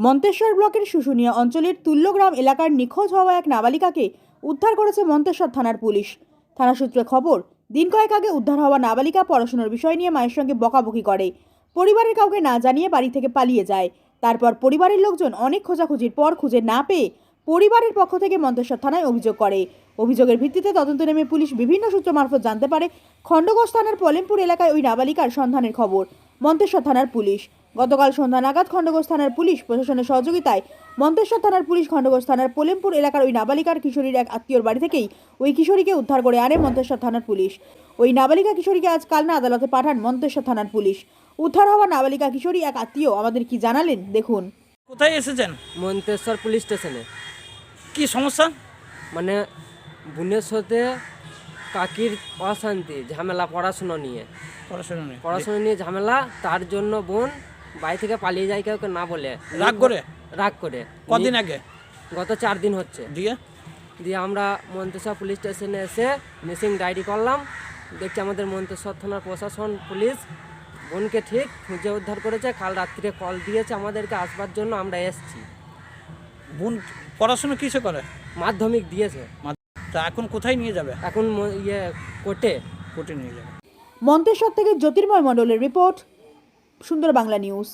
মন্তেশ্বর ব্লকের শুশুনিয়া অঞ্চলের তুল্যগ্রাম এলাকার নিখোঁজ হওয়া এক নাবালিকাকে উদ্ধার করেছে মন্তেশ্বর থানার পুলিশ। থানা সূত্রে খবর, দিন কয়েক আগে উদ্ধার হওয়া নাবালিকা পড়াশোনার বিষয় নিয়ে মায়ের সঙ্গে বকাবকি করে, পরিবারের কাউকে না জানিয়ে বাড়ি থেকে পালিয়ে যায়। তারপর পরিবারের লোকজন অনেক খোঁজাখুঁজির পর খুঁজে না পেয়ে পরিবারের পক্ষ থেকে মন্তেশ্বর থানায় অভিযোগ করে। অভিযোগের ভিত্তিতে তদন্ত নেমে পুলিশ বিভিন্ন সূত্র মারফত জানতে পারে খণ্ডঘোষ থানার পলেমপুর এলাকায় ওই নাবালিকার সন্ধানের খবর। মন্তেশ্বর থানার পুলিশ গতকাল সন্ধ্যা নাগাদ খণ্ডঘোষ থানার পুলিশ প্রশাসনের সহযোগিতায় মন্তেশ্বর থানার পুলিশ খণ্ডঘোষ থানার পলেমপুর এলাকার ওই নাবালিকার কিশোরীর এক আত্মীয়র বাড়ি থেকেই ওই কিশোরীকে উদ্ধার করে আনে মন্তেশ্বর থানার পুলিশ। ওই নাবালিকা কিশোরীকে আজ কালনা আদালতে পাঠান মন্তেশ্বর থানার পুলিশ। উদ্ধার হওয়া নাবালিকা কিশোরী এক আত্মীয় আমাদের কি জানালেন দেখুন। কোথায় এসেছেন? মন্তেশ্বর পুলিশ স্টেশনে। কি সমস্যা? মানে বোনের সাথে কাকির অশান্তি ঝামেলা পড়াশোনা নিয়ে পড়াশোনা নিয়ে ঝামেলা, তার জন্য বোন বাড়ি থেকে পালিয়ে যায় কাউকে না বলে, রাগ করে। কদিন আগে? গত 4 দিন হচ্ছে। দিয়ে আমরা মন্তেশ্বর পুলিশ স্টেশনে এসে মিসিং ডায়েরি করলাম। দেখছি আমাদের মন্তেশ্বর থানার প্রশাসন পুলিশ বোনকে ঠিক খুঁজে উদ্ধার করেছে। কাল রাত্রিরে কল দিয়েছে আমাদেরকে আসবার জন্য, আমরা এসেছি। বোন পড়াশোনা কিসে করে? মাধ্যমিক দিয়েছে। তা এখন কোথায় নিয়ে যাবে? এখন কোর্টে নিয়ে যাবে। মন্তেশ্বর থেকে জ্যোতির্ময় মণ্ডলের রিপোর্ট, সুন্দর বাংলা নিউজ।